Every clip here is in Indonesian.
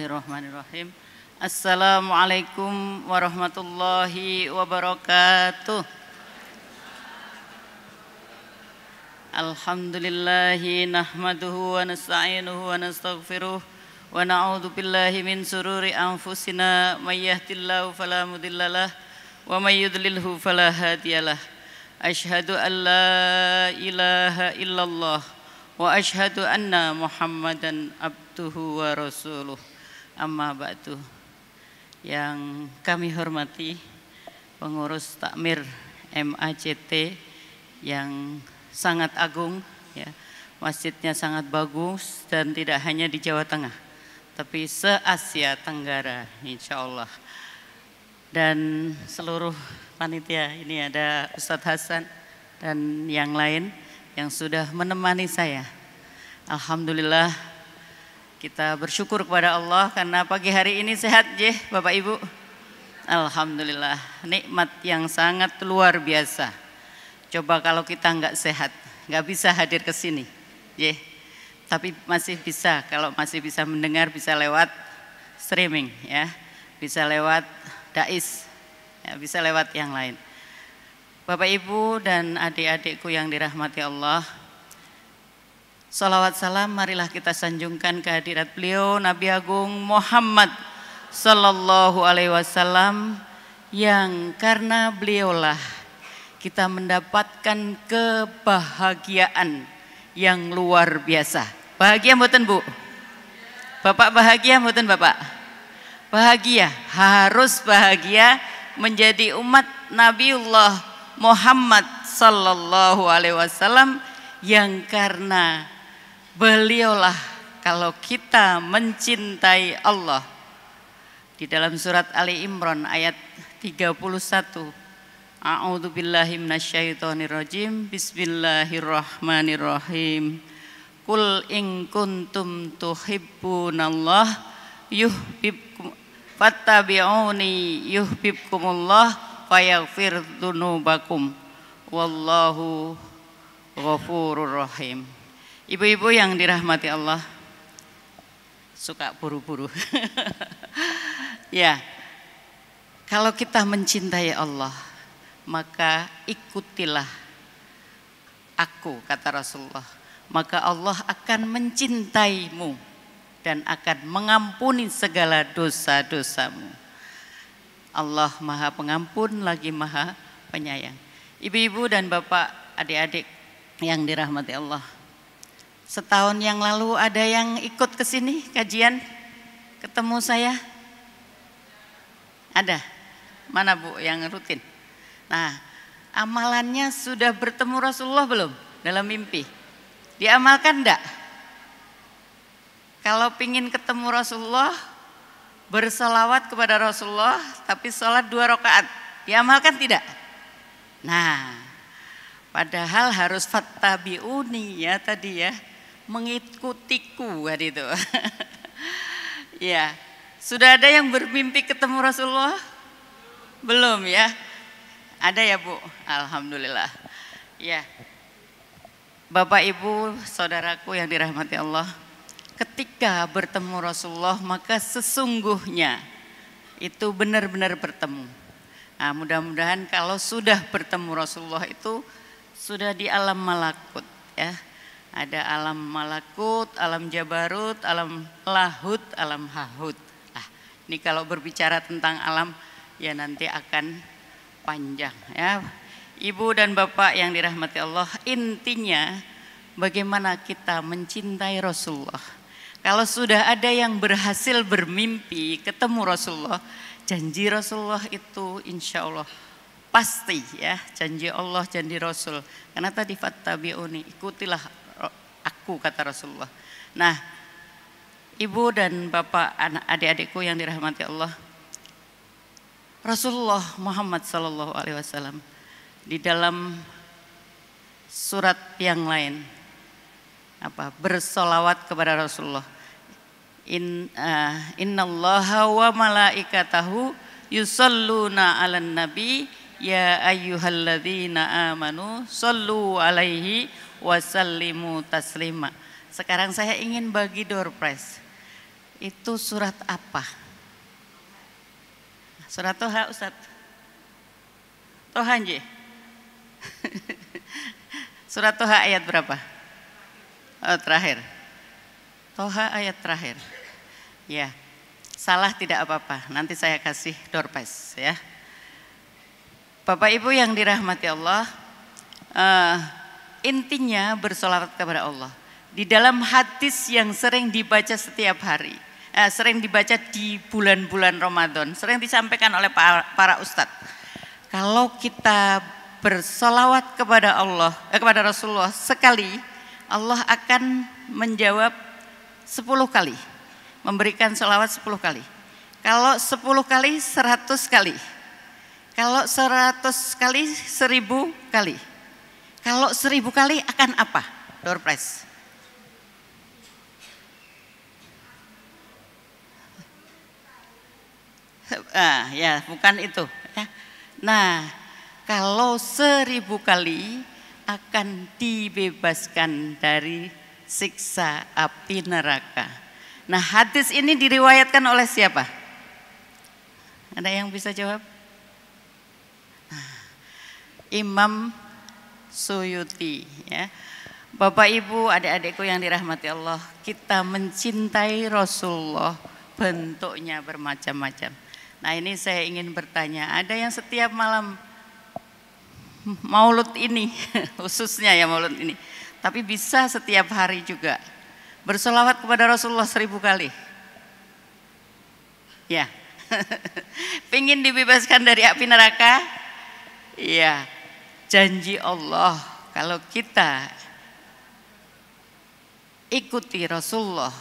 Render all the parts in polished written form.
Bismillahirrahmanirrahim. Assalamualaikum warahmatullahi wabarakatuh. Alhamdulillahi nahmaduhu wa nasta'inuhu wa nastaghfiruh wa na'udzu billahi min sururi anfusina may yahdihillahu fala mudhillalah wa may yudlilhu fala hadiyalah. Asyhadu an la ilaha illallah wa asyhadu anna Muhammadan abduhu wa rasuluh. Amma ba'du. Yang kami hormati pengurus takmir MACT yang sangat agung ya. Masjidnya sangat bagus dan tidak hanya di Jawa Tengah tapi se-Asia Tenggara insyaallah. Dan seluruh panitia, ini ada Ustadz Hasan dan yang lain yang sudah menemani saya. Alhamdulillah kita bersyukur kepada Allah karena pagi hari ini sehat je Bapak Ibu. Alhamdulillah, nikmat yang sangat luar biasa. Coba kalau kita nggak sehat, nggak bisa hadir ke sini, je. Tapi masih bisa, kalau masih bisa mendengar, bisa lewat streaming ya, bisa lewat Dais, ya, bisa lewat yang lain. Bapak Ibu dan adik-adikku yang dirahmati Allah, salawat salam marilah kita sanjungkan kehadirat beliau Nabi Agung Muhammad Sallallahu Alaihi Wasallam, yang karena beliaulah kita mendapatkan kebahagiaan yang luar biasa. Bahagia mboten Bu? Bapak bahagia mboten Bapak? Bahagia, harus bahagia menjadi umat Nabiullah Muhammad Sallallahu Alaihi Wasallam, yang karena beliaulah kalau kita mencintai Allah. Di dalam surat Ali Imran ayat 31, A'udzu billahi minasyaitonir rajim. Bismillahirrahmanirrahim. Qul in kuntum tuhibbunallah yuhibbukum fattabi'uni yuhibbukumullah fayaghfir dzunubakum wallahu ghafurur rahim. Ibu-ibu yang dirahmati Allah, suka buru-buru. Ya, kalau kita mencintai Allah, maka ikutilah aku, kata Rasulullah. Maka Allah akan mencintaimu dan akan mengampuni segala dosa-dosamu. Allah Maha Pengampun lagi Maha Penyayang. Ibu-ibu dan bapak, adik-adik yang dirahmati Allah, setahun yang lalu ada yang ikut ke sini kajian, ketemu saya? Ada? Mana Bu yang rutin? Nah, amalannya sudah bertemu Rasulullah belum dalam mimpi? Diamalkan enggak? Kalau pingin ketemu Rasulullah, bersolawat kepada Rasulullah tapi sholat 2 rakaat, diamalkan tidak? Nah, padahal harus fattabi'uni ya tadi ya, mengikutiku itu. Ya, sudah ada yang bermimpi ketemu Rasulullah? Belum ya? Ada ya Bu? Alhamdulillah. Ya, Bapak Ibu saudaraku yang dirahmati Allah, ketika bertemu Rasulullah maka sesungguhnya itu benar-benar bertemu. Nah, mudah-mudahan kalau sudah bertemu Rasulullah itu sudah di alam malakut ya. Ada alam malakut, alam jabarut, alam lahut, alam hahut. Nah, ini kalau berbicara tentang alam ya nanti akan panjang ya. Ibu dan bapak yang dirahmati Allah, intinya bagaimana kita mencintai Rasulullah. Kalau sudah ada yang berhasil bermimpi ketemu Rasulullah, janji Rasulullah itu insya Allah pasti ya, janji Allah, janji Rasul. Karena tadi fattabi'uni, ikutilah aku, kata Rasulullah. Nah, ibu dan bapak, anak adik-adikku yang dirahmati Allah, Rasulullah Muhammad Sallallahu Alaihi Wasallam di dalam surat yang lain bersolawat kepada Rasulullah. Innallaha wa malaikatahu yusalluna 'alan nabi ya ayyuhalladzina amanu sallu alaihi wa sallimu taslima. Sekarang saya ingin bagi door prize. Itu surat apa? Surat Toha, Ustaz? Toha nje? Surat Toha ayat berapa? Oh, terakhir. Toha ayat terakhir. Ya, salah tidak apa-apa. Nanti saya kasih door prize ya. Bapak Ibu yang dirahmati Allah, intinya bersolawat kepada Allah. Di dalam hadis yang sering dibaca setiap hari, sering dibaca di bulan-bulan Ramadan, sering disampaikan oleh para ustadz. Kalau kita bersolawat kepada Allah, kepada Rasulullah sekali, Allah akan menjawab 10 kali, memberikan solawat 10 kali. Kalau 10 kali 100 kali. Kalau 100 kali 1000 kali. Kalau 1000 kali akan apa? Door prize. Ya, bukan itu. Ya. Nah, kalau 1000 kali akan dibebaskan dari siksa api neraka. Nah, hadis ini diriwayatkan oleh siapa? Ada yang bisa jawab? Imam Suyuti ya. Bapak Ibu, adik-adikku yang dirahmati Allah, kita mencintai Rasulullah bentuknya bermacam-macam. Nah, ini saya ingin bertanya, ada yang setiap malam Maulud ini khususnya ya Maulud ini, tapi bisa setiap hari juga bersolawat kepada Rasulullah 1000 kali? Ya. Pingin dibebaskan dari api neraka? Iya. Janji Allah kalau kita ikuti Rasulullah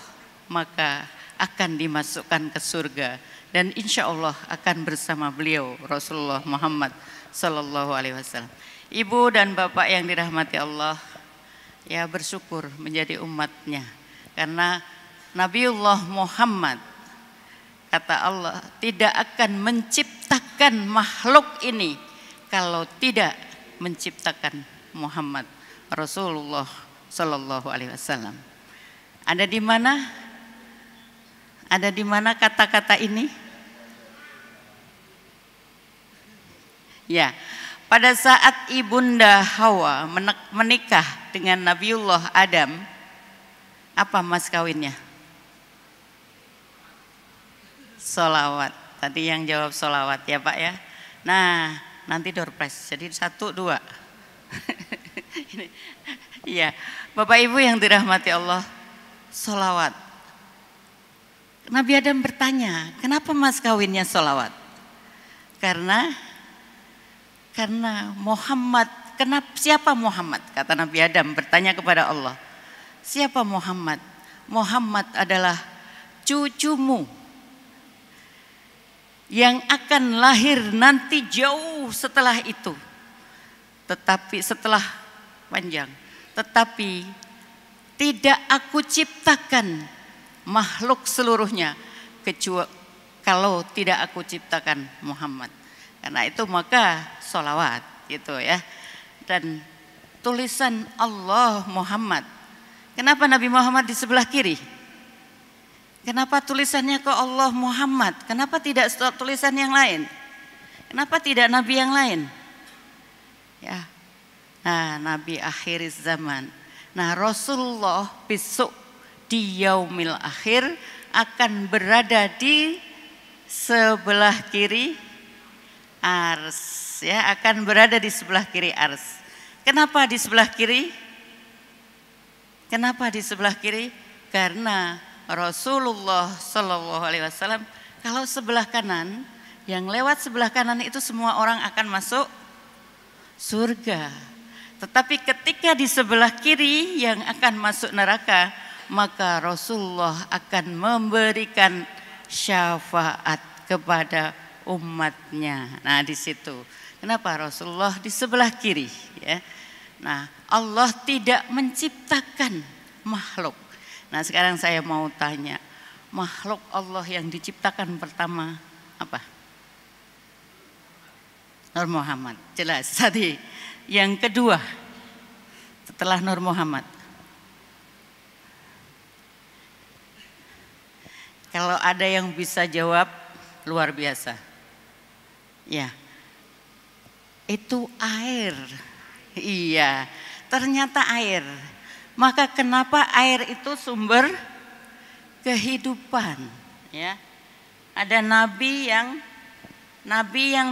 maka akan dimasukkan ke surga dan insya Allah akan bersama beliau Rasulullah Muhammad Sallallahu Alaihi Wasallam. Ibu dan bapak yang dirahmati Allah, ya bersyukur menjadi umatnya karena Nabiullah Muhammad, kata Allah, tidak akan menciptakan makhluk ini kalau tidak menciptakan Muhammad Rasulullah Sallallahu Alaihi Wasallam. Ada di mana? Ada di mana kata-kata ini? Ya, pada saat ibunda Hawa menikah dengan Nabiullah Adam, apa mas kawinnya? Sholawat. Tadi yang jawab sholawat ya Pak ya. Nah, nanti door prize. Jadi 1, 2. Iya, Bapak Ibu yang dirahmati Allah, sholawat. Nabi Adam bertanya, kenapa mas kawinnya sholawat? Karena Muhammad. Siapa Muhammad? Kata Nabi Adam bertanya kepada Allah. Siapa Muhammad? Muhammad adalah cucumu yang akan lahir nanti jauh setelah itu, tetapi setelah panjang, tetapi tidak aku ciptakan makhluk seluruhnya kecuali kalau tidak aku ciptakan Muhammad. Karena itu maka sholawat gitu ya. Dan tulisan Allah Muhammad. Kenapa Nabi Muhammad di sebelah kiri? Kenapa tulisannya ke Allah Muhammad? Kenapa tidak tulisan yang lain? Kenapa tidak nabi yang lain? Ya. Nah, nabi akhir zaman. Nah, Rasulullah besok di yaumil akhir akan berada di sebelah kiri ars, ya, akan berada di sebelah kiri ars. Kenapa di sebelah kiri? Kenapa di sebelah kiri? Karena Rasulullah Shallallahu Alaihi Wasallam kalau sebelah kanan, yang lewat sebelah kanan itu semua orang akan masuk surga. Tetapi ketika di sebelah kiri yang akan masuk neraka, maka Rasulullah akan memberikan syafaat kepada umatnya. Nah, di situ kenapa Rasulullah di sebelah kiri ya. Nah, Allah tidak menciptakan makhluk. Nah, sekarang saya mau tanya, makhluk Allah yang diciptakan pertama apa? Nur Muhammad, jelas tadi. Yang kedua setelah Nur Muhammad, Kalau ada yang bisa jawab, luar biasa. Ya, itu air. Iya, ternyata air. Maka kenapa air itu sumber kehidupan? Ya, ada nabi yang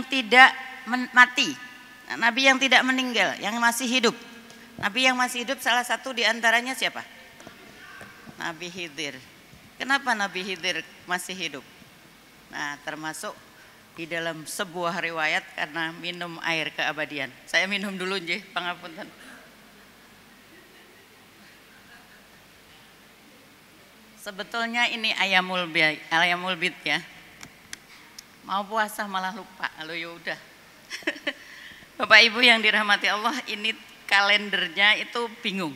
tidak mati, nabi yang tidak meninggal, yang masih hidup. Nabi yang masih hidup salah satu diantaranya siapa? Nabi Khidir. Kenapa Nabi Khidir masih hidup? Nah, termasuk di dalam sebuah riwayat karena minum air keabadian. Saya minum dulu nggih, pangapunten. Sebetulnya ini ayamul bid ya. Mau puasa malah lupa. Halo ya udah. Bapak Ibu yang dirahmati Allah, ini kalendernya itu bingung.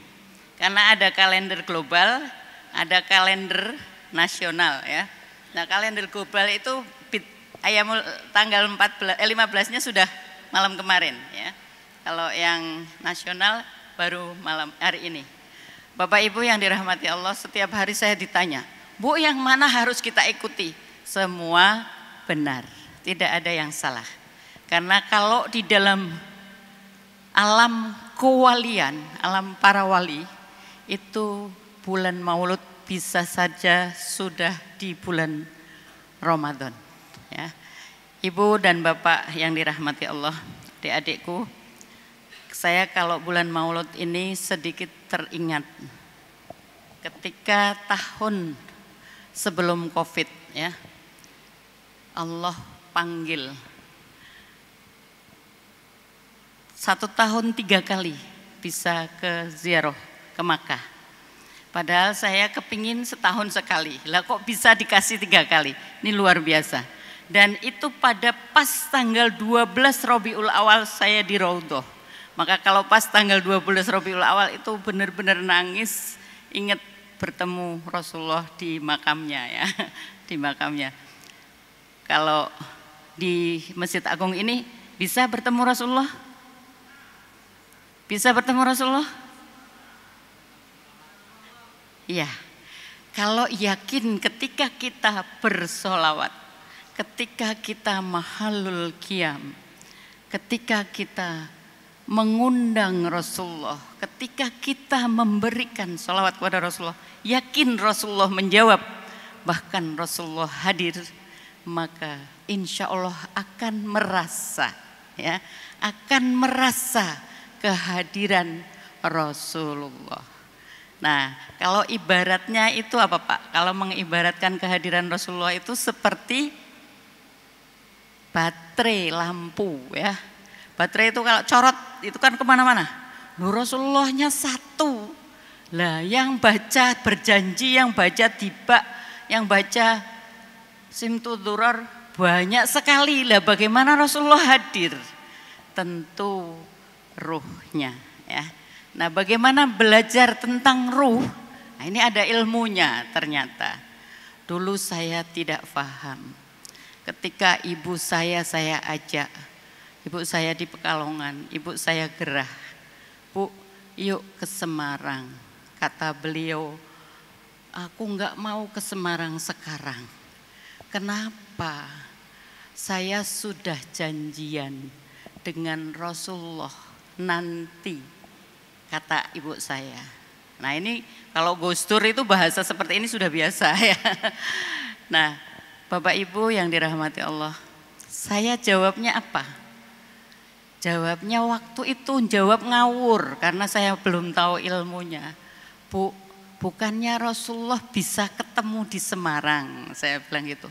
Karena ada kalender global, ada kalender nasional ya. Nah, kalender global itu ayamul tanggal 15-nya sudah malam kemarin ya. Kalau yang nasional baru malam hari ini. Bapak Ibu yang dirahmati Allah, setiap hari saya ditanya, Bu, yang mana harus kita ikuti? Semua benar, tidak ada yang salah. Karena kalau di dalam alam kewalian, alam para wali, itu bulan Maulud bisa saja sudah di bulan Ramadan. Ya. Ibu dan Bapak yang dirahmati Allah, adik-adikku, saya kalau bulan Maulud ini sedikit teringat ketika tahun sebelum Covid ya, Allah panggil 1 tahun 3 kali bisa ke ziarah ke Makkah. Padahal saya kepingin setahun sekali, lah kok bisa dikasih 3 kali, ini luar biasa. Dan itu pada pas tanggal 12 Rabiul Awal saya di Raudhah. Maka kalau pas tanggal 12 Rabiul Awal itu benar-benar nangis, ingat bertemu Rasulullah di makamnya ya, di makamnya. Kalau di Masjid Agung ini bisa bertemu Rasulullah? Bisa bertemu Rasulullah? Iya. Kalau yakin ketika kita bersolawat, ketika kita mahalul qiyam, ketika kita mengundang Rasulullah, ketika kita memberikan sholawat kepada Rasulullah, yakin Rasulullah menjawab, bahkan Rasulullah hadir, maka insya Allah akan merasa, ya, akan merasa kehadiran Rasulullah. Nah, kalau ibaratnya itu apa Pak? Kalau mengibaratkan kehadiran Rasulullah itu seperti baterai lampu ya. Baterai itu kalau corot itu kan kemana-mana. Rasulullahnya satu. Lah yang baca berjanji, yang baca tiba, yang baca simtudurar banyak sekali. Lah bagaimana Rasulullah hadir? Tentu ruhnya ya. Nah, bagaimana belajar tentang ruh? Nah, ini ada ilmunya ternyata. Dulu saya tidak paham. Ketika ibu saya ajak, ibu saya di Pekalongan, ibu saya gerah, Bu, yuk ke Semarang. Kata beliau, aku enggak mau ke Semarang sekarang. Kenapa? Saya sudah janjian dengan Rasulullah nanti, kata ibu saya. Nah ini kalau Gus Dur itu bahasa seperti ini sudah biasa ya. Nah Bapak Ibu yang dirahmati Allah, saya jawabnya apa? Jawabnya waktu itu jawab ngawur karena saya belum tahu ilmunya. Bu, bukannya Rasulullah bisa ketemu di Semarang, saya bilang gitu.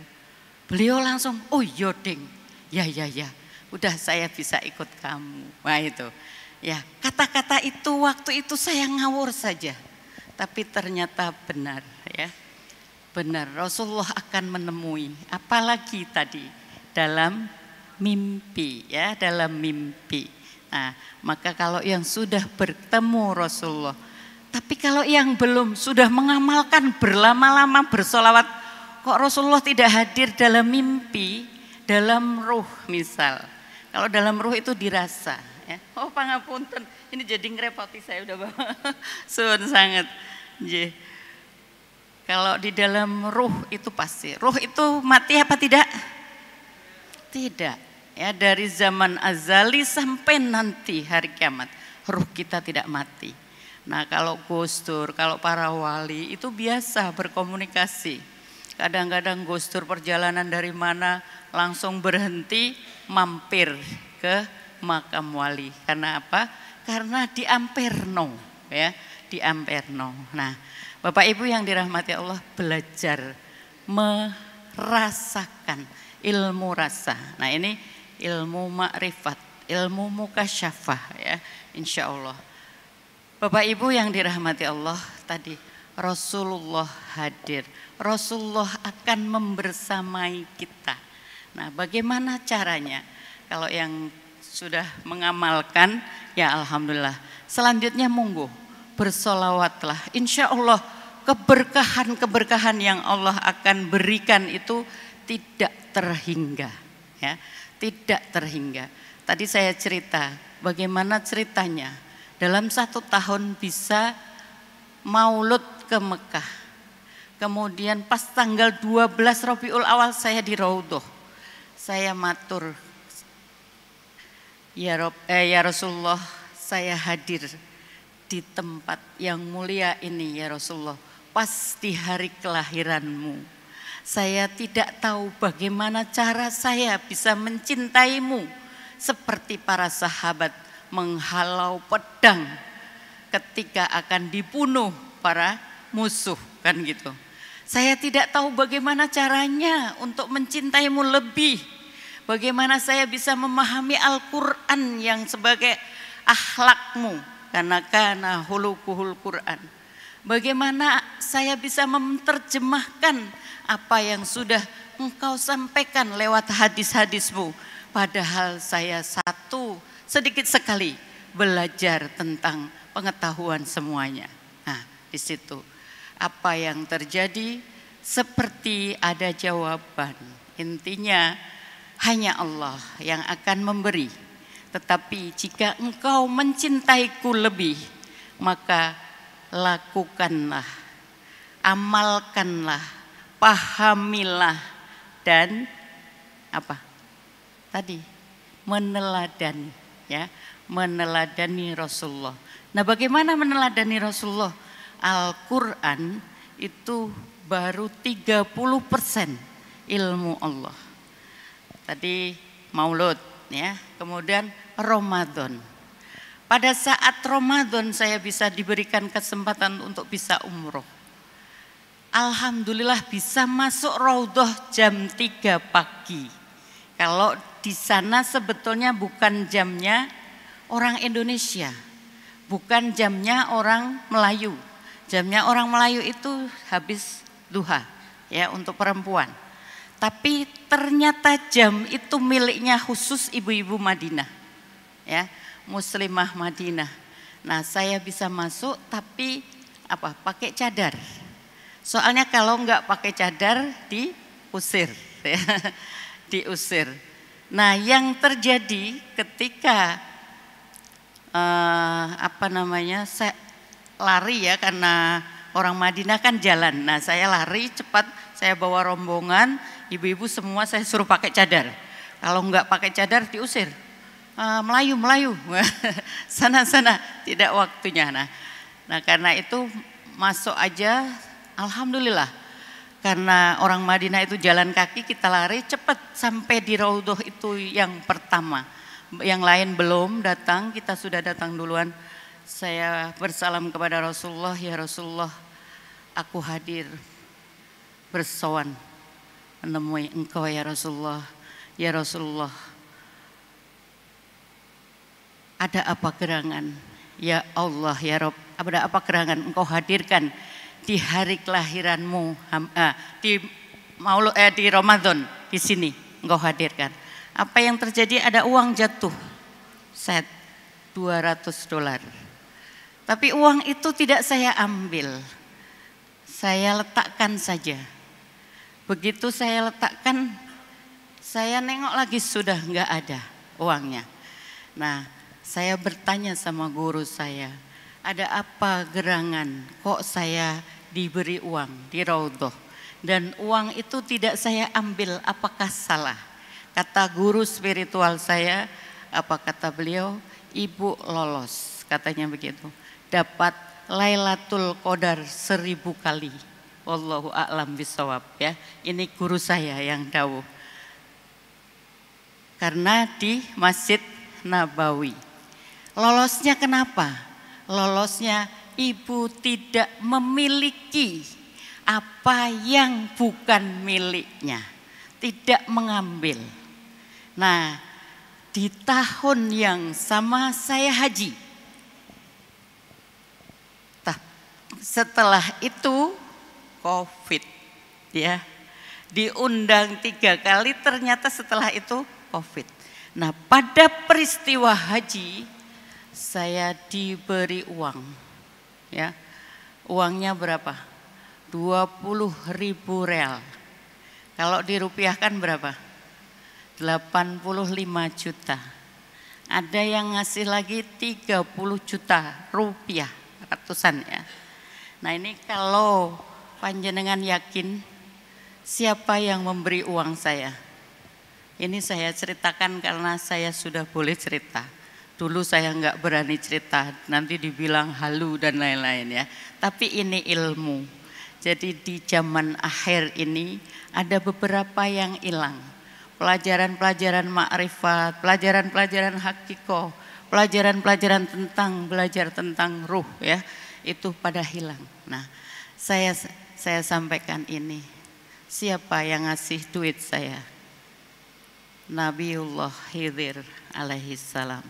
Beliau langsung, oh iya deng, ya, udah saya bisa ikut kamu. Wah itu, ya kata-kata itu waktu itu saya ngawur saja. Tapi ternyata benar ya. Benar, Rasulullah akan menemui, apalagi tadi dalam mimpi ya, dalam mimpi. Nah, maka kalau yang sudah bertemu Rasulullah, tapi kalau yang belum sudah mengamalkan berlama-lama bersolawat, kok Rasulullah tidak hadir dalam mimpi, dalam ruh misal. Kalau dalam ruh itu dirasa. Ya. Oh pangapunten, ini jadi ngerepoti saya udah bawa. Suwun sangat. Kalau di dalam ruh itu pasti. Ruh itu mati apa tidak? Tidak. Ya, dari zaman azali sampai nanti hari kiamat, ruh kita tidak mati. Nah, kalau Gus Dur, kalau para wali itu biasa berkomunikasi. Kadang-kadang Gus Dur perjalanan dari mana langsung berhenti mampir ke makam wali. Karena apa? Karena di Amperno, ya, di Amperno. Nah, Bapak Ibu yang dirahmati Allah, belajar merasakan ilmu rasa. Nah, ini ilmu makrifat, ilmu mukasyafah, ya, insya Allah. Bapak Ibu yang dirahmati Allah, tadi Rasulullah hadir, Rasulullah akan membersamai kita. Nah, bagaimana caranya? Kalau yang sudah mengamalkan, ya alhamdulillah. Selanjutnya monggo bersolawatlah. Insya Allah keberkahan-keberkahan yang Allah akan berikan itu tidak terhingga, ya, tidak terhingga. Tadi saya cerita bagaimana ceritanya dalam 1 tahun bisa maulud ke Mekah. Kemudian pas tanggal 12 Rabiul Awal saya di Raudhah. Saya matur, ya Rasulullah, saya hadir di tempat yang mulia ini ya Rasulullah, pas di hari kelahiranmu. Saya tidak tahu bagaimana cara saya bisa mencintaimu seperti para sahabat menghalau pedang ketika akan dibunuh para musuh, kan gitu. Saya tidak tahu bagaimana caranya untuk mencintaimu lebih. Bagaimana saya bisa memahami Al-Quran yang sebagai akhlakmu, karena hulukuhul Quran. Bagaimana saya bisa menerjemahkan apa yang sudah engkau sampaikan lewat hadis-hadismu. Padahal saya sedikit sekali belajar tentang pengetahuan semuanya. Nah, di situ apa yang terjadi seperti ada jawaban. Intinya hanya Allah yang akan memberi. Tetapi jika engkau mencintaiku lebih, maka lakukanlah, amalkanlah, pahamilah, dan apa? Tadi meneladani, ya, meneladani Rasulullah. Nah, bagaimana meneladani Rasulullah? Al-Quran itu baru 30% ilmu Allah. Tadi maulud, ya, kemudian Ramadan. Pada saat Ramadan saya bisa diberikan kesempatan untuk bisa umroh. Alhamdulillah bisa masuk Raudhah jam 3 pagi. Kalau di sana sebetulnya bukan jamnya orang Indonesia, bukan jamnya orang Melayu. Jamnya orang Melayu itu habis duha, ya, untuk perempuan. Tapi ternyata jam itu miliknya khusus ibu-ibu Madinah, ya, muslimah Madinah. Nah, saya bisa masuk tapi apa? Pakai cadar. Soalnya kalau enggak pakai cadar diusir, ya, diusir. Nah, yang terjadi ketika saya lari, ya, karena orang Madinah kan jalan. Nah, saya lari cepat, saya bawa rombongan, ibu-ibu semua saya suruh pakai cadar. Kalau enggak pakai cadar diusir. Melayu, sana tidak waktunya. Nah, karena itu masuk aja, alhamdulillah. Karena orang Madinah itu jalan kaki, kita lari cepat sampai di Raudhah itu yang pertama. Yang lain belum datang, kita sudah datang duluan. Saya bersalam kepada Rasulullah, ya Rasulullah, aku hadir bersowan menemui engkau ya Rasulullah. Ya Rasulullah, ada apa gerangan? Ya Allah, ya Rabb, ada apa gerangan engkau hadirkan di hari kelahiranmu, di Ramadan, di sini engkau hadirkan. Apa yang terjadi? Ada uang jatuh, set $200. Tapi uang itu tidak saya ambil, saya letakkan saja. Begitu saya letakkan, saya nengok lagi sudah enggak ada uangnya. Nah, saya bertanya sama guru saya, ada apa gerangan? Kok saya diberi uang di Raudhah. Dan uang itu tidak saya ambil, apakah salah? Kata guru spiritual saya, apa kata beliau? Ibu lolos, katanya begitu. Dapat Lailatul Qadar 1000 kali. Wallahu a'lam bishawab ya. Ini guru saya yang dawuh. Karena di Masjid Nabawi. Lolosnya kenapa? Lolosnya ibu tidak memiliki apa yang bukan miliknya, tidak mengambil. Nah, di tahun yang sama saya haji. Setelah itu COVID ya. Diundang 3 kali, ternyata setelah itu COVID. Nah, pada peristiwa haji saya diberi uang ya. Uangnya berapa? 20.000 real. Kalau dirupiahkan berapa? 85 juta. Ada yang ngasih lagi 30 juta rupiah, ratusan ya. Nah, ini kalau panjenengan yakin siapa yang memberi uang saya? Ini saya ceritakan karena saya sudah boleh cerita. Dulu saya nggak berani cerita, nanti dibilang halu dan lain-lain ya. Tapi ini ilmu. Jadi di zaman akhir ini ada beberapa yang hilang. Pelajaran-pelajaran ma'rifat, pelajaran-pelajaran hakikoh, pelajaran-pelajaran tentang belajar tentang ruh ya, itu pada hilang. Nah, saya sampaikan ini. Siapa yang ngasih duit saya? Nabiullah Khidir alaihi salam.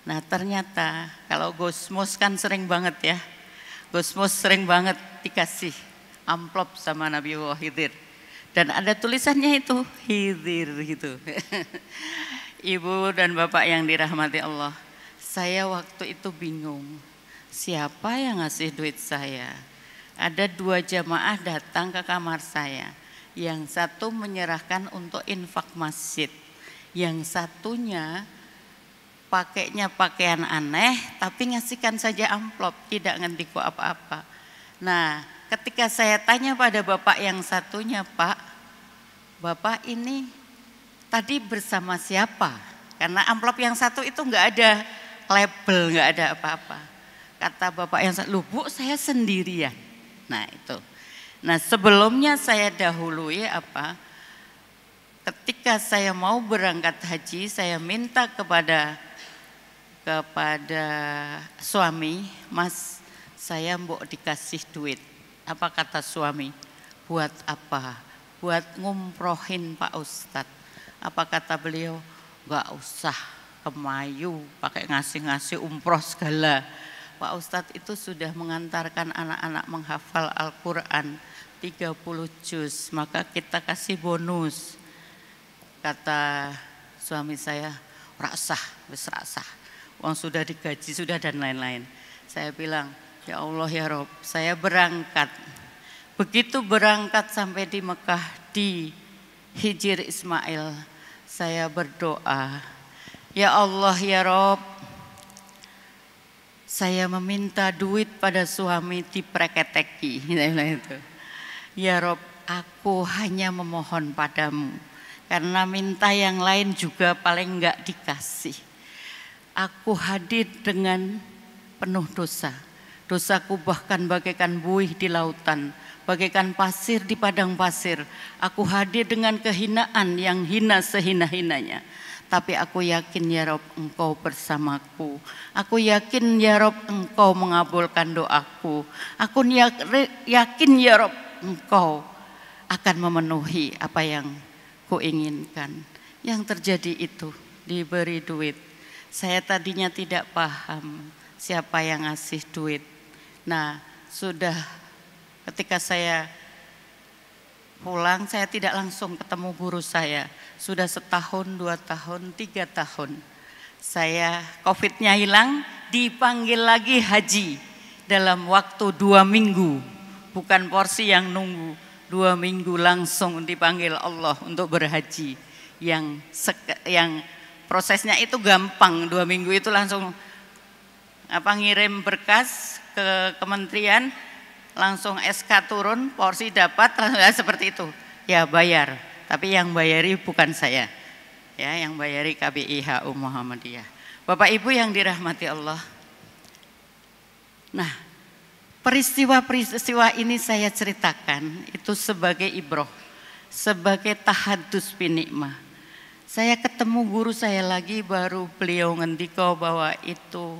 Nah, ternyata kalau Gusmus kan sering banget ya. Gusmus sering banget dikasih amplop sama Nabiullah Khidir. Dan ada tulisannya itu Khidir gitu. Ibu dan Bapak yang dirahmati Allah, saya waktu itu bingung. Siapa yang ngasih duit saya? Ada 2 jamaah datang ke kamar saya. Yang satu menyerahkan untuk infak masjid. Yang satunya pakainya pakaian aneh tapi ngasihkan saja amplop, tidak ngendiku apa-apa. Nah, ketika saya tanya pada bapak yang satunya, Pak, bapak ini tadi bersama siapa? Karena amplop yang satu itu enggak ada label, enggak ada apa-apa. Kata bapak yang satu, "Loh Bu, saya sendirian." Nah itu. Nah sebelumnya saya dahului apa? Ketika saya mau berangkat haji, saya minta kepada suami, "Mas, saya mbok dikasih duit." Apa kata suami? "Buat apa?" "Buat ngumrohin Pak Ustadz." Apa kata beliau? "Enggak usah kemayu pakai ngasih-ngasih umroh segala. Pak Ustadz itu sudah mengantarkan anak-anak menghafal Al-Quran 30 juz, maka kita kasih bonus." Kata suami saya, "Rasah, wis rasah. Uang sudah digaji sudah dan lain-lain." Saya bilang, "Ya Allah ya Rob, saya berangkat." Begitu berangkat sampai di Mekah di Hijir Ismail, saya berdoa, "Ya Allah ya Rob, saya meminta duit pada suami dipreketeki." "Ya Rob, aku hanya memohon padamu, karena minta yang lain juga paling enggak dikasih. Aku hadir dengan penuh dosa. Dosaku bahkan bagaikan buih di lautan, bagaikan pasir di padang pasir. Aku hadir dengan kehinaan yang hina sehina-hinanya. Tapi aku yakin ya Rob, Engkau bersamaku. Aku yakin ya Rob, Engkau mengabulkan doaku. Aku yakin ya Rob, Engkau akan memenuhi apa yang kuinginkan." Yang terjadi itu, diberi duit. Saya tadinya tidak paham siapa yang ngasih duit. Nah, sudah ketika saya pulang, saya tidak langsung ketemu guru saya. Sudah 1 tahun, 2 tahun, 3 tahun. Saya COVID-nya hilang, dipanggil lagi haji dalam waktu 2 minggu. Bukan porsi yang nunggu, 2 minggu langsung dipanggil Allah untuk berhaji. Yang prosesnya itu gampang, 2 minggu itu langsung ngirim berkas ke kementerian, langsung SK turun, porsi dapat, ya seperti itu. Ya bayar, tapi yang bayari bukan saya. Ya, yang bayari KBIHU Muhammadiyah. Bapak Ibu yang dirahmati Allah. Nah, peristiwa-peristiwa ini saya ceritakan itu sebagai ibroh, sebagai tahadus binikmah. Saya ketemu guru saya lagi, baru beliau ngendiko bahwa itu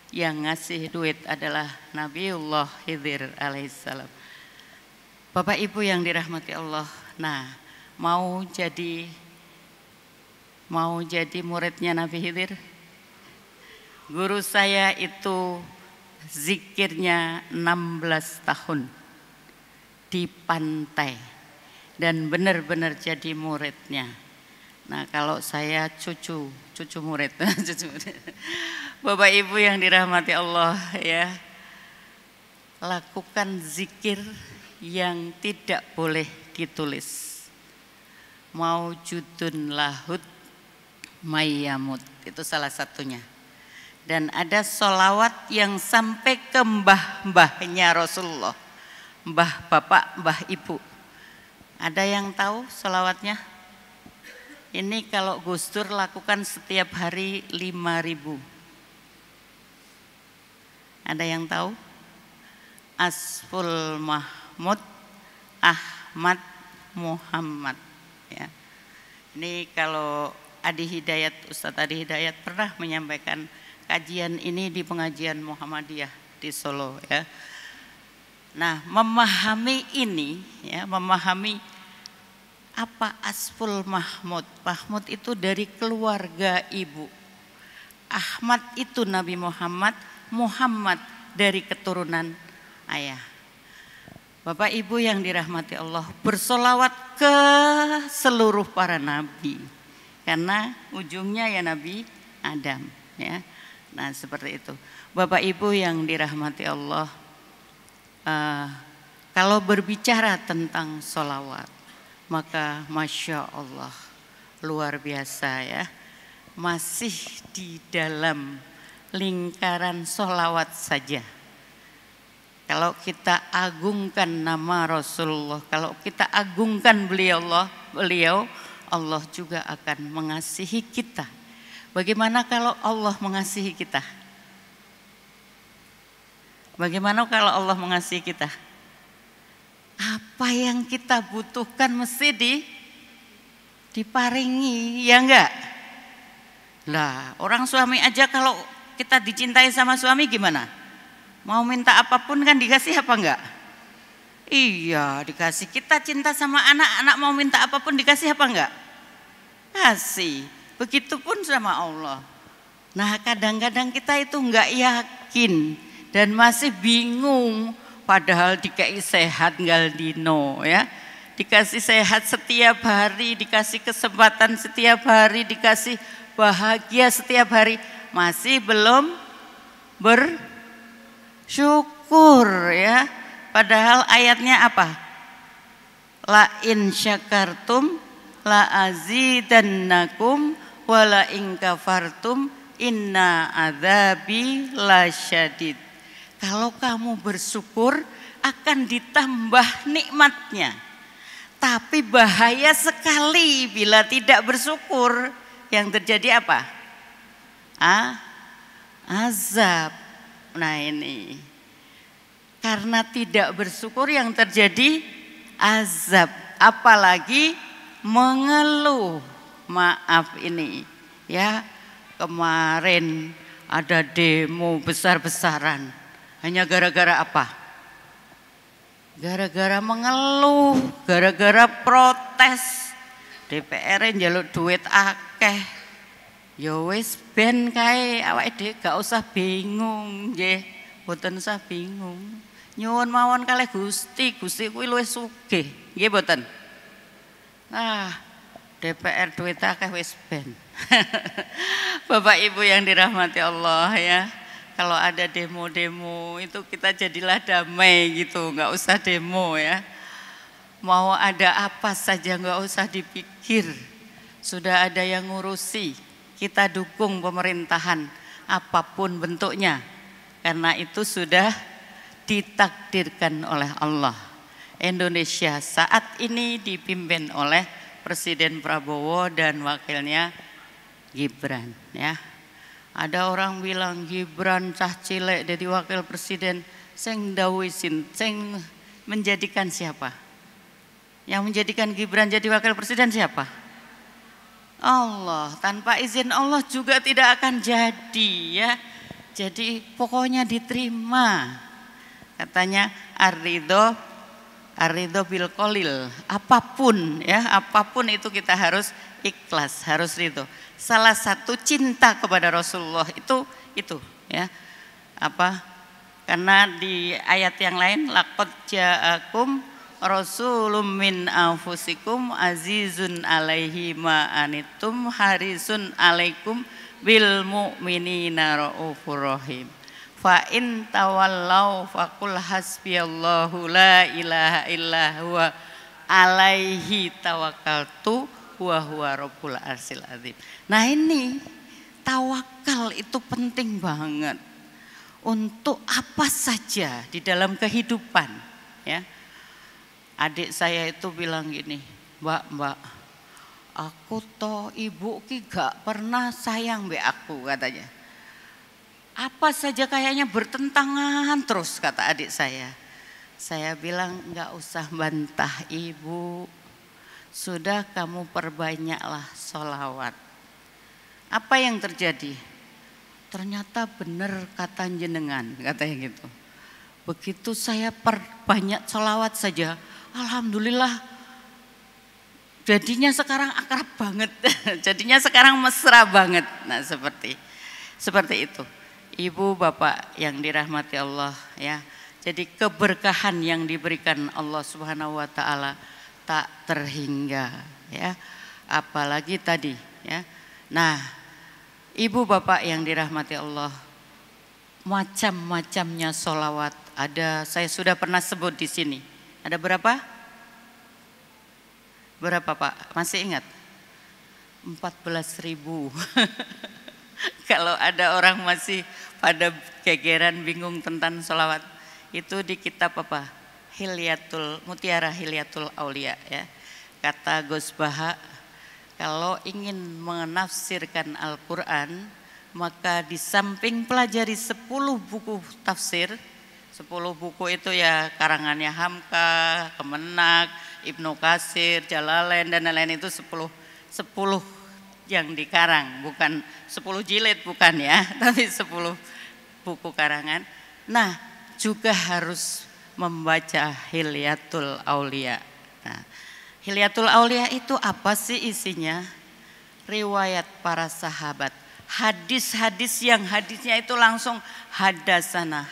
yang ngasih duit adalah Nabiullah Khidir alaihissalam. Bapak Ibu yang dirahmati Allah, nah mau jadi muridnya Nabi Khidir? Guru saya itu zikirnya 16 tahun di pantai dan benar-benar jadi muridnya. Nah kalau saya cucu murid, Bapak Ibu yang dirahmati Allah ya, lakukan zikir yang tidak boleh ditulis. Maujudun lahud mayyamut, itu salah satunya. Dan ada sholawat yang sampai ke mbah-mbahnya Rasulullah, mbah bapak, mbah ibu. Ada yang tahu sholawatnya? Ini kalau Gus Dur lakukan setiap hari 5.000. Ada yang tahu? Asful Mahmud Ahmad Muhammad. Ya. Ini kalau Adi Hidayat, Ustadz Adi Hidayat pernah menyampaikan kajian ini di pengajian Muhammadiyah di Solo. Ya. Nah, memahami ini, ya, memahami apa Asful Mahmud. Mahmud itu dari keluarga ibu. Ahmad itu Nabi Muhammad, Muhammad dari keturunan ayah. Bapak Ibu yang dirahmati Allah, bersolawat ke seluruh para nabi. Karena ujungnya ya Nabi Adam. Ya. Nah seperti itu. Bapak Ibu yang dirahmati Allah, kalau berbicara tentang solawat, maka Masya Allah luar biasa ya, masih di dalam lingkaran sholawat saja. Kalau kita agungkan nama Rasulullah, kalau kita agungkan beliau, Allah juga akan mengasihi kita. Bagaimana kalau Allah mengasihi kita? Bagaimana kalau Allah mengasihi kita? Apa yang kita butuhkan mesti diparingi, ya enggak? Lah, orang suami aja kalau kita dicintai sama suami gimana? Mau minta apapun kan dikasih apa enggak? Iya, dikasih. Kita cinta sama anak mau minta apapun dikasih apa enggak? Kasih. Begitupun sama Allah. Nah, kadang-kadang kita itu enggak yakin dan masih bingung. Padahal dikasih sehat ngal dino ya, dikasih sehat setiap hari, dikasih kesempatan setiap hari, dikasih bahagia setiap hari, masih belum bersyukur ya. Padahal ayatnya apa? La in syakartum la azidannakum wa la in kafartum inna adzabi lasyadid. Kalau kamu bersyukur akan ditambah nikmatnya. Tapi bahaya sekali bila tidak bersyukur. Yang terjadi apa? Azab. Nah ini. Karena tidak bersyukur yang terjadi azab. Apalagi mengeluh. Maaf ini. Ya, kemarin ada demo besar-besaran. Hanya gara-gara apa? Gara-gara mengeluh, gara-gara protes. DPR njaluk duit akeh. Ya wis ben kae awake dhewe gak usah bingung nggih. Mboten usah bingung. Nyuwun mawon kalih Gusti, Gusti kuwi luwih sugih. Nggih mboten? Nah, DPR duit akeh wis ben. Bapak Ibu yang dirahmati Allah ya. Kalau ada demo-demo itu kita jadilah damai gitu, nggak usah demo ya. Mau ada apa saja nggak usah dipikir, sudah ada yang ngurusi. Kita dukung pemerintahan apapun bentuknya, karena itu sudah ditakdirkan oleh Allah. Indonesia saat ini dipimpin oleh Presiden Prabowo dan wakilnya Gibran, ya. Ada orang bilang Gibran cah cilik jadi wakil presiden, sing dawisin, sing menjadikan siapa? Yang menjadikan Gibran jadi wakil presiden siapa? Allah. Tanpa izin Allah juga tidak akan jadi, ya. Jadi pokoknya diterima. Katanya ar-ridho bil qalil, apapun, ya, apapun itu kita harus ikhlas, harus ridho. Salah satu cinta kepada Rasulullah itu ya. Apa? Karena di ayat yang lain laqad ja'akum rasulun min anfusikum azizun alaihi ma anittum harisun alaikum bil mu'minina raufur rahim. Fa in tawallau faqul hasbiyallahu la ilaha illa huwa alaihi tawakkaltu wa huwa rabbul arsyil azim. Nah, ini tawakal itu penting banget untuk apa saja di dalam kehidupan, ya. Adik saya itu bilang gini, Mbak, aku toh ibu ki gak pernah sayang mbak aku, katanya. Apa saja kayaknya bertentangan terus, kata adik saya. Saya bilang nggak usah bantah ibu, sudah kamu perbanyaklah sholawat. Apa yang terjadi? Ternyata benar kata jenengan, katanya gitu. Begitu saya perbanyak sholawat saja, alhamdulillah jadinya sekarang akrab banget, jadinya sekarang mesra banget. Nah, seperti itu. Ibu bapak yang dirahmati Allah, ya. Jadi keberkahan yang diberikan Allah Subhanahu wa taala tak terhingga, ya. Apalagi tadi, ya. Nah, ibu bapak yang dirahmati Allah, macam-macamnya sholawat ada, saya sudah pernah sebut di sini. Ada berapa? Berapa Pak? Masih ingat? 14.000. Kalau ada orang masih pada kegeran bingung tentang sholawat, itu di kitab apa? Mutiara Hilyatul Aulia, ya. Kata Gus Baha, kalau ingin menafsirkan Al-Quran, maka di samping pelajari 10 buku tafsir, 10 buku itu ya karangannya Hamka, Kemenak, Ibnu Katsir, Jalalain dan lain-lain, itu 10 yang dikarang, bukan 10 jilid, bukan ya, tapi 10 buku karangan. Nah, juga harus membaca Hilyatul Aulia. Nah, Hilyatul Aulia itu apa sih isinya? Riwayat para sahabat, hadis-hadis yang hadisnya itu langsung hadasana,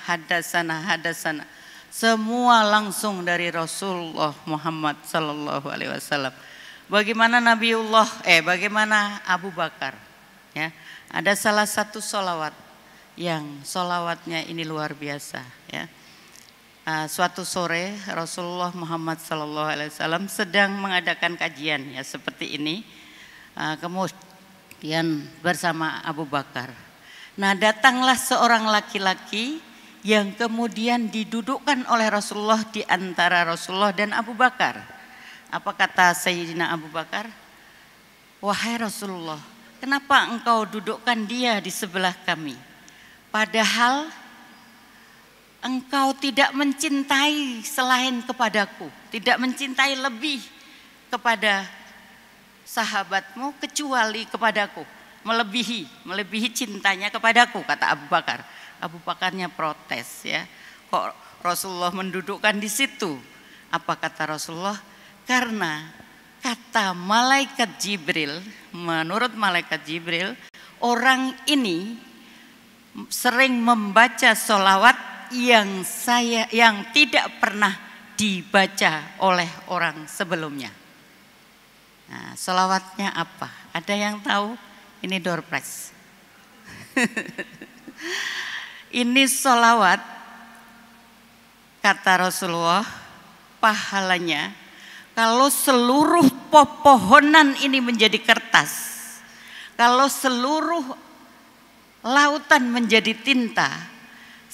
semua langsung dari Rasulullah Muhammad sallallahu alaihi wasallam. Bagaimana bagaimana Abu Bakar, ya. Ada salah satu sholawat yang sholawatnya ini luar biasa, ya. Suatu sore Rasulullah Muhammad sallallahu alaihi wasallam sedang mengadakan kajian, ya, seperti ini. Kemudian bersama Abu Bakar. Nah, datanglah seorang laki-laki yang kemudian didudukkan oleh Rasulullah di antara Rasulullah dan Abu Bakar. Apa kata Sayyidina Abu Bakar? Wahai Rasulullah, kenapa engkau dudukkan dia di sebelah kami? Padahal engkau tidak mencintai selain kepadaku, tidak mencintai lebih kepada sahabatmu kecuali kepadaku, melebihi cintanya kepadaku, kata Abu Bakar. Abu Bakarnya protes, ya. Kok Rasulullah mendudukkan di situ? Apa kata Rasulullah? Karena kata malaikat Jibril, menurut malaikat Jibril, orang ini sering membaca sholawat yang tidak pernah dibaca oleh orang sebelumnya. Nah, sholawatnya apa? Ada yang tahu? Ini door prize. Ini sholawat, kata Rasulullah, pahalanya kalau seluruh pepohonan ini menjadi kertas, kalau seluruh lautan menjadi tinta,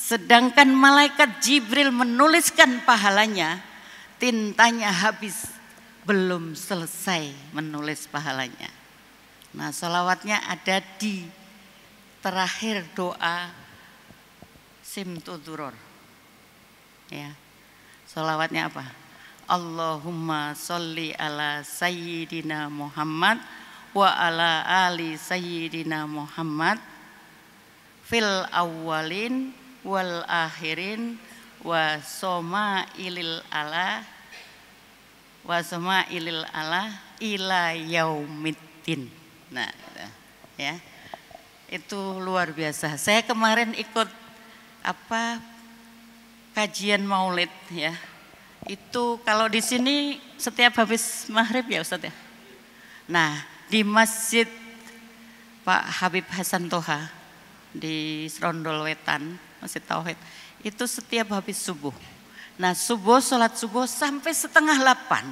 Sedangkan malaikat Jibril menuliskan pahalanya, tintanya habis, belum selesai menulis pahalanya. Nah, sholawatnya ada di terakhir doa Simtuduror. Ya, sholawatnya apa? Allahumma sholli ala sayyidina Muhammad wa ala ali sayyidina Muhammad fil awwalin wal akhirin wa soma'ilil ala ila yaumiddin. Nah, ya. Itu luar biasa. Saya kemarin ikut kajian Maulid ya. Itu kalau di sini setiap habis maghrib ya Ustaz ya. Nah, di Masjid Pak Habib Hasan Toha di Serondol Wetan, Masjid Tauhid, itu setiap habis subuh. Nah, sholat subuh sampai 7:30.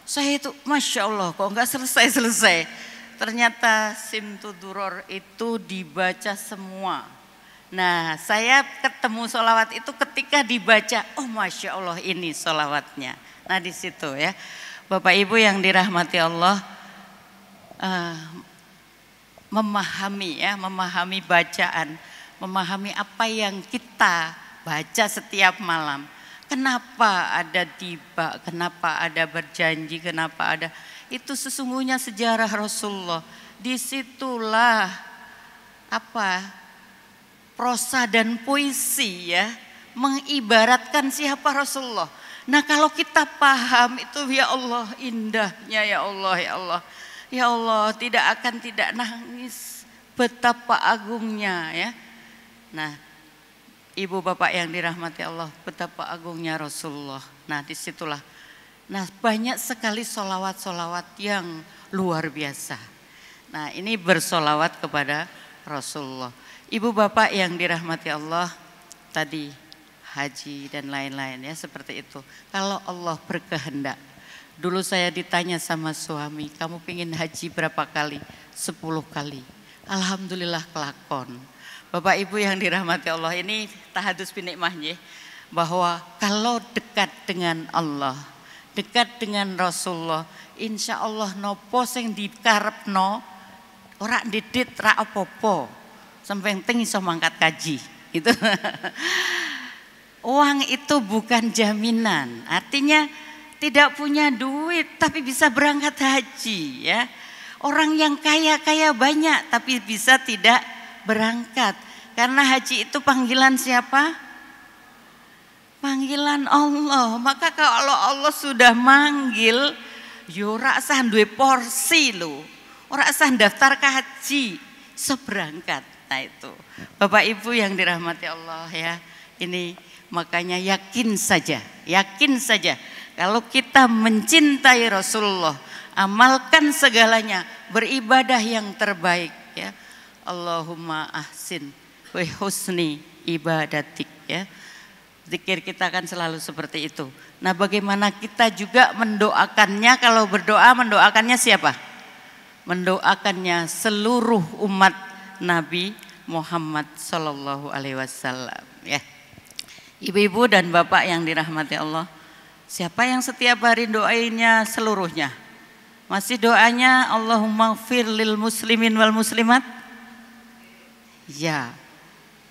Saya itu Masya Allah kok nggak selesai. Ternyata Simtuduror itu dibaca semua. Nah, saya ketemu sholawat itu ketika dibaca, oh Masya Allah ini sholawatnya. Nah, di situ ya, Bapak Ibu yang dirahmati Allah, memahami bacaan, memahami apa yang kita baca setiap malam. Kenapa ada tiba, kenapa ada berjanji, kenapa ada, itu sesungguhnya sejarah Rasulullah. Disitulah prosa dan puisi ya, mengibaratkan siapa Rasulullah. Nah, kalau kita paham itu, ya Allah indahnya, ya Allah, ya Allah, ya Allah, tidak nangis, betapa agungnya ya. Nah, Ibu bapak yang dirahmati Allah, betapa agungnya Rasulullah. Nah, disitulah. Nah, banyak sekali solawat-solawat yang luar biasa. Nah, ini bersolawat kepada Rasulullah. Ibu bapak yang dirahmati Allah, tadi haji dan lain-lain ya, seperti itu. Kalau Allah berkehendak. Dulu saya ditanya sama suami, kamu pingin haji berapa kali? 10 kali. Alhamdulillah kelakon. Bapak Ibu yang dirahmati Allah, ini tahadus binikmahnya, bahwa kalau dekat dengan Allah, dekat dengan Rasulullah, insya Allah nopo sing dikarepno ora didit ra apa-apa, sampai penting iso mangkat kaji. Itu uang itu bukan jaminan, artinya tidak punya duit tapi bisa berangkat haji ya. Orang yang kaya banyak tapi bisa tidak berangkat, karena haji itu panggilan siapa? Panggilan Allah. Maka kalau Allah sudah manggil, yo ora usah duwe porsi lho, ora usah daftar ke haji, seberangkat. Nah itu Bapak Ibu yang dirahmati Allah ya, ini makanya yakin saja kalau kita mencintai Rasulullah, amalkan segalanya, beribadah yang terbaik ya. Allahumma ahsin wa husni ibadatik ya. Zikir kita kan selalu seperti itu. Nah, bagaimana kita juga mendoakannya? Kalau berdoa, mendoakannya siapa? Mendoakannya seluruh umat Nabi Muhammad Sallallahu Alaihi Wasallam ya. Ibu-ibu dan bapak yang dirahmati Allah, siapa yang setiap hari doainya seluruhnya? Masih doanya Allahumma gfir lil muslimin wal muslimat? Ya,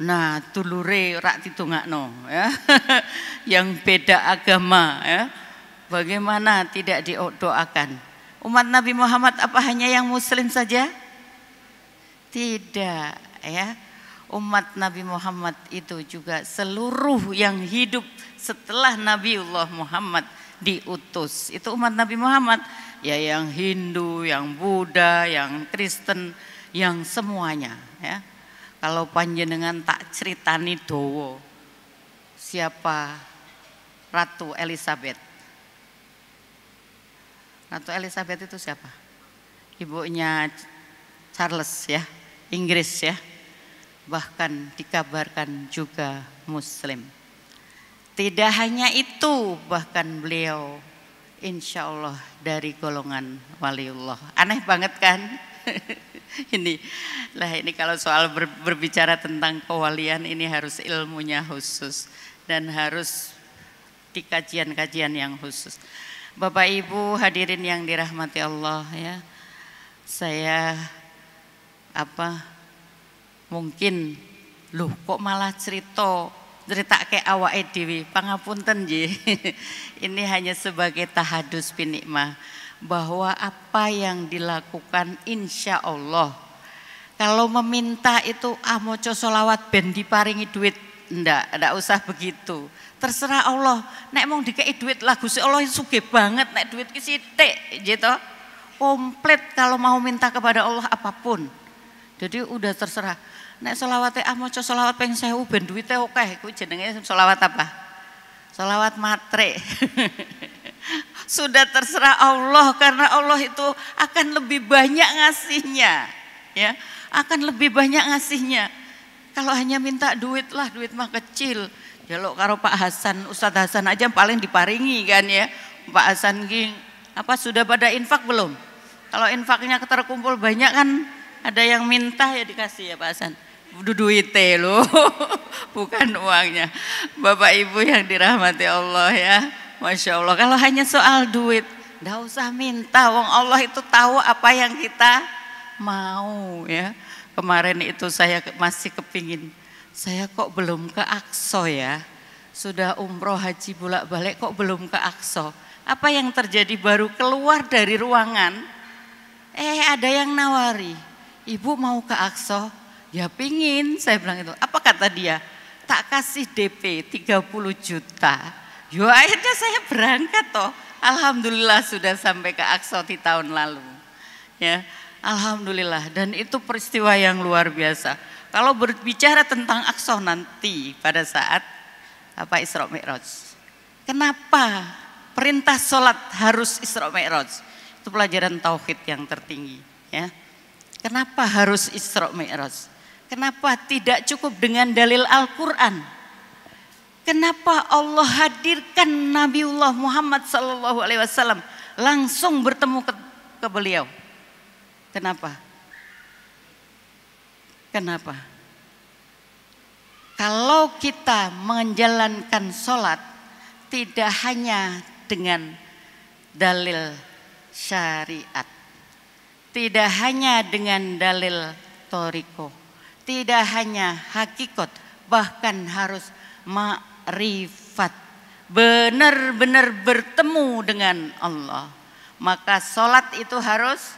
nah tulure rak ditungakno ya, yang beda agama ya, bagaimana tidak didoakan? Umat Nabi Muhammad apa hanya yang muslim saja? Tidak ya, umat Nabi Muhammad itu juga seluruh yang hidup setelah Nabiullah Muhammad diutus, itu umat Nabi Muhammad ya, yang Hindu, yang Buddha, yang Kristen, yang semuanya ya. Kalau panjenengan tak ceritani dowo, siapa Ratu Elizabeth? Ratu Elizabeth itu siapa? Ibunya Charles ya, Inggris ya. Bahkan dikabarkan juga muslim. Tidak hanya itu, bahkan beliau insya Allah dari golongan waliullah. Aneh banget kan? Ini kalau soal berbicara tentang kewalian ini harus ilmunya khusus dan harus di kajian-kajian yang khusus. Bapak Ibu hadirin yang dirahmati Allah ya. Saya mungkin loh kok malah cerita kayak awake dhewe, pangapunten nggih. Ini hanya sebagai tahadus binikmah bahwa apa yang dilakukan insya Allah kalau meminta itu moco sholawat ben diparingi duit, ndak usah begitu, terserah Allah. Nek mong dikei duit lah Gusti Allah sugih banget, nek duit ki sithik gitu komplit kalau mau minta kepada Allah apapun. Jadi udah terserah. Nek sholawate moco sholawat ping 1000 ben duite akeh, kuwi jenenge sholawat apa? Sholawat matre. Sudah terserah Allah karena Allah itu akan lebih banyak ngasihnya ya, akan lebih banyak ngasihnya. Kalau hanya minta duit lah, duit mah kecil. Ya lo karo Pak Hasan, Ustadz Hasan aja paling diparingi kan ya. Pak Hasan sudah pada infak belum? Kalau infaknya terkumpul banyak kan ada yang minta ya dikasih ya Pak Hasan. Duitnya lo bukan uangnya. Bapak Ibu yang dirahmati Allah ya, Masya Allah, kalau hanya soal duit, nggak usah minta. Wong Allah itu tahu apa yang kita mau ya. Kemarin itu saya masih kepingin, saya kok belum ke Aqsa ya. Sudah umroh haji bolak-balik kok belum ke Aqsa. Apa yang terjadi baru keluar dari ruangan, ada yang nawari, ibu mau ke Aqsa? Ya pingin, saya bilang itu. Apa kata dia? Tak kasih DP 30 juta. Yo akhirnya saya berangkat toh. Alhamdulillah sudah sampai ke Aqsa di tahun lalu. Ya, alhamdulillah, dan itu peristiwa yang luar biasa. Kalau berbicara tentang Aqsa nanti pada saat Isra Mi'raj. Kenapa perintah sholat harus Isra Mi'raj? Itu pelajaran tauhid yang tertinggi, ya. Kenapa harus Isra Mi'raj? Kenapa tidak cukup dengan dalil Al-Qur'an? Kenapa Allah hadirkan Nabiullah Muhammad SAW langsung bertemu ke beliau? Kenapa? Kenapa? Kalau kita menjalankan sholat tidak hanya dengan dalil syariat, tidak hanya dengan dalil thoriqoh, tidak hanya hakikat, bahkan harus ma'rifat, benar-benar bertemu dengan Allah. Maka sholat itu harus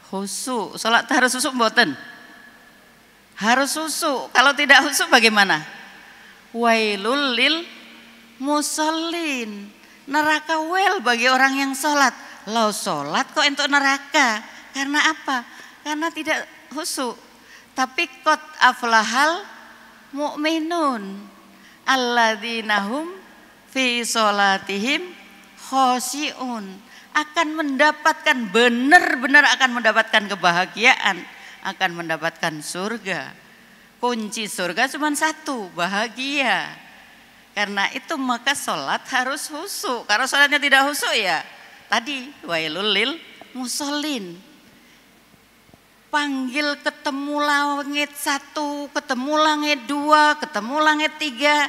khusyuk. Sholat harus khusyuk mboten? Harus khusyuk. Kalau tidak khusyuk bagaimana? Wailul lil musallin. Neraka wel bagi orang yang sholat. Lau sholat kok untuk neraka? Karena apa? Karena tidak khusyuk. Tapi qad aflahal mu'minun alladzina hum fi sholatihim khosyi'un, akan mendapatkan, benar-benar akan mendapatkan kebahagiaan, akan mendapatkan surga. Kunci surga cuma satu, bahagia. Karena itu maka sholat harus khusyuk. Kalau sholatnya tidak khusyuk ya tadi wailul lil musallin. Panggil ketemu langit 1, ketemu langit 2, ketemu langit 3,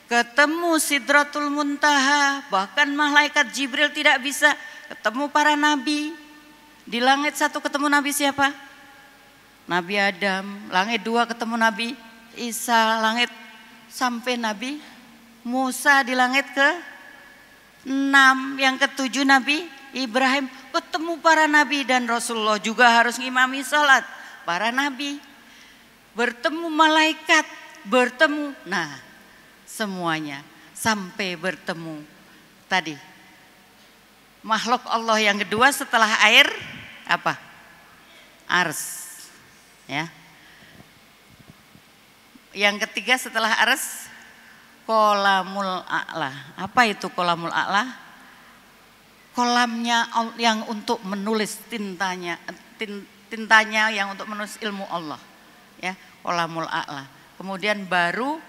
ketemu Sidratul Muntaha, bahkan malaikat Jibril tidak bisa ketemu para nabi. Di langit 1 ketemu nabi siapa? Nabi Adam. Langit 2 ketemu Nabi Isa. Langit sampai Nabi Musa. Di langit ke-6, yang ke-7 Nabi Ibrahim. Ketemu para nabi dan Rasulullah juga harus ngimami sholat. Para nabi bertemu malaikat, bertemu, nah semuanya sampai bertemu tadi makhluk Allah yang kedua setelah air apa? Ars, ya. Yang ketiga setelah ars kolamul a'la. Apa itu kolamul a'la? Kolamnya yang untuk menulis tintanya yang untuk menulis ilmu Allah, ya, kolamul a'la. Kemudian baru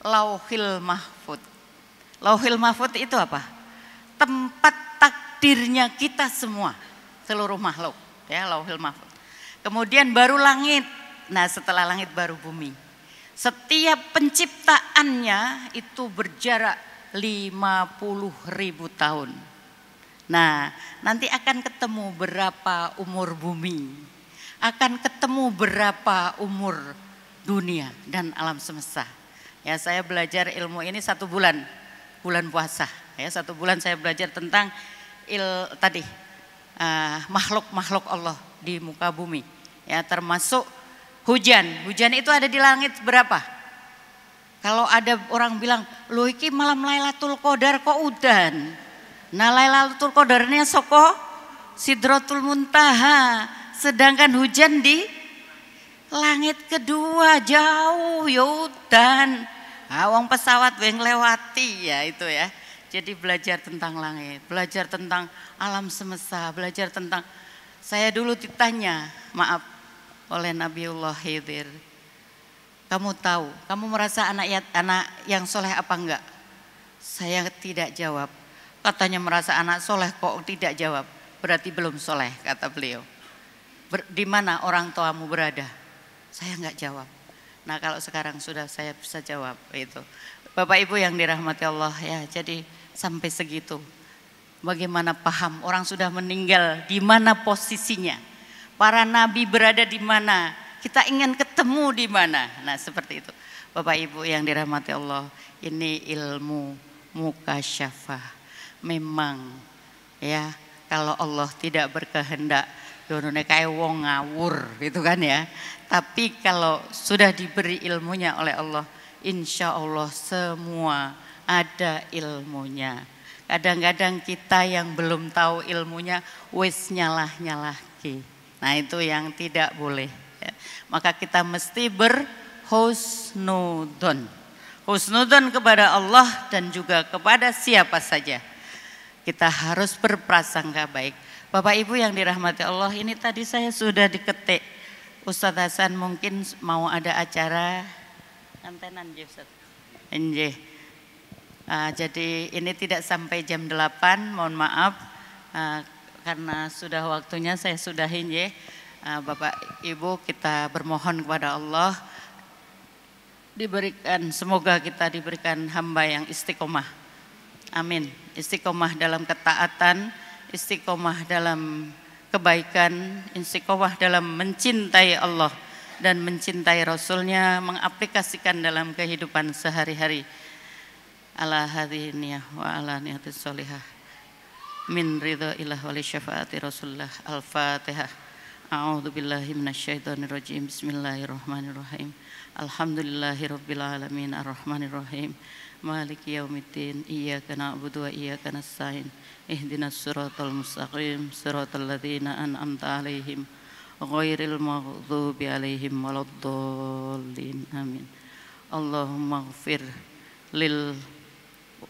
lauhil mahfud. Lauhil mahfud itu apa? Tempat takdirnya kita semua, seluruh makhluk, ya, Lauhul Mahfud. Kemudian baru langit. Nah, setelah langit baru bumi. Setiap penciptaannya itu berjarak 50.000 tahun. Nah, nanti akan ketemu berapa umur bumi, akan ketemu berapa umur dunia dan alam semesta. Ya, saya belajar ilmu ini 1 bulan, bulan puasa. Ya, 1 bulan saya belajar tentang makhluk-makhluk Allah di muka bumi. Ya, termasuk hujan. Hujan itu ada di langit berapa? Kalau ada orang bilang, "Loh iki malam Lailatul Qadar kok udan?" Nah, Lailatul Qadarnya soko Sidratul Muntaha, sedangkan hujan di langit kedua jauh ya udan. Wong pesawat yang lewati ya itu ya. Jadi belajar tentang langit, belajar tentang alam semesta, belajar tentang, saya dulu ditanya, maaf, oleh Nabiullah Khidir, "Kamu tahu, kamu merasa anak yang soleh apa enggak?" Saya tidak jawab. Katanya merasa anak soleh kok tidak jawab, berarti belum soleh, kata beliau. Di mana orang tuamu berada? Saya enggak jawab. Nah, kalau sekarang sudah saya bisa jawab itu. Bapak Ibu yang dirahmati Allah ya, jadi sampai segitu. Bagaimana paham orang sudah meninggal, di mana posisinya? Para nabi berada di mana? Kita ingin ketemu di mana? Nah, seperti itu. Bapak Ibu yang dirahmati Allah, ini ilmu mukasyafah. Memang ya, kalau Allah tidak berkehendak, donone kayak wong ngawur gitu kan ya. Tapi kalau sudah diberi ilmunya oleh Allah, insya Allah semua ada ilmunya. Kadang-kadang kita yang belum tahu ilmunya wis nyalah-nyalahke. Nah, itu yang tidak boleh ya. Maka kita mesti berhusnudon. Husnudon kepada Allah dan juga kepada siapa saja. Kita harus berprasangka baik. Bapak Ibu yang dirahmati Allah, ini tadi saya sudah diketik. Ustadz Hasan mungkin mau ada acara antenan Ustadz. Jadi ini tidak sampai jam 8, mohon maaf karena sudah waktunya saya sudahin ya. Bapak Ibu, kita bermohon kepada Allah semoga kita diberikan hamba yang istiqomah. Amin. Istiqomah dalam ketaatan, istiqomah dalam kebaikan, istiqomah dalam mencintai Allah dan mencintai Rasulnya, mengaplikasikan dalam kehidupan sehari-hari. Ala hadhihi niyah wa ala niyatis sholihah min ridha ilah wali syafaati Rasulullah. Al-Fatihah. A'udzu billahi minasyaitonir rajim. Bismillahirrahmanirrahim. Alhamdulillahirabbil alamin arrahmanirrahim. Maliki yaumiddin. Iyyaka na'budu wa iyyaka nasta'in. Ihdinas siratal mustaqim. Siratal ladzina an'amta 'alaihim ghairil maghdubi 'alaihim waladdallin. Amin. Allahumma ighfir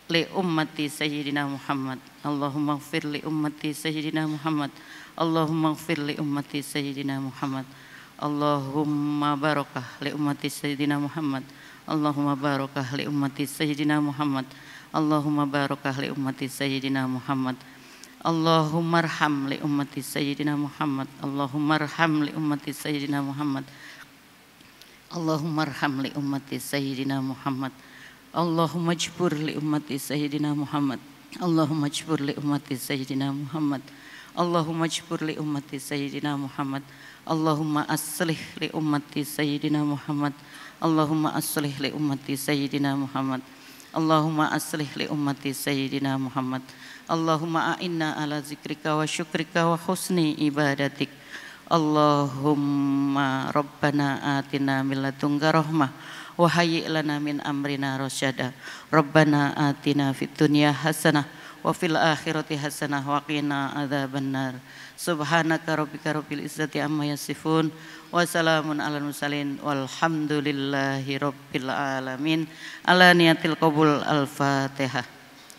li ummati sayyidina Muhammad. Allahumma ighfir li ummati sayyidina Muhammad. Allahumma ighfir li ummati sayyidina Muhammad. Allahumma barakah li ummati sayyidina Muhammad. Allahumma barakah li ummati sayyidina Muhammad. Allahumma barakah li ummati sayyidina Muhammad. Allahumma arham li ummati sayyidina Muhammad. Allahumma arham li ummati sayyidina Muhammad. Allahumma arham li ummati sayyidina Muhammad. Allahumma jbur li ummati sayyidina Muhammad. Allahumma jbur li ummati sayyidina Muhammad. Allahumma jbur li ummati sayyidina Muhammad. Allahumma aslih li ummati sayyidina Muhammad. Allahumma aslih li ummati sayyidina Muhammad. Allahumma aslih li ummati sayyidina Muhammad. Allahumma a'inna ala zikrika wa syukrika wa husni ibadatik. Allahumma rabbana atina min ladunka rahmah wa hayyi' lana min amrina rasyada. Rabbana atina fid dunya hasanah wa fil akhirati hasanah wa qina adzabannar. Subhanaka rabbika rabbil izzati amma yasifun wa salamun alal mursalin walhamdulillahi rabbil alamin. Ala niyatil qabul. Al-Fatihah.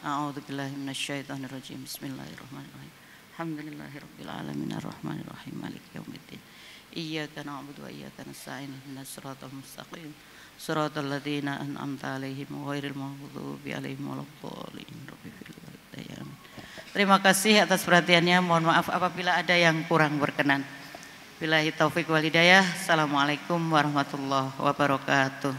A'udzu billahi minasyaitonir rajim. Bismillahirrahmanirrahim. Alhamdulillahi rabbil alamin arrahmanir rahim maliki yaumiddin. Iyyaka na'budu wa iyyaka nasta'in. Ihdinas siratal mustaqim. Siratal ladzina an'amta 'alaihim ghairil maghdubi 'alaihim waladdallin. Rabbi fil Terima kasih atas perhatiannya. Mohon maaf apabila ada yang kurang berkenan. Billahi taufik wal hidayah. Assalamualaikum warahmatullahi wabarakatuh.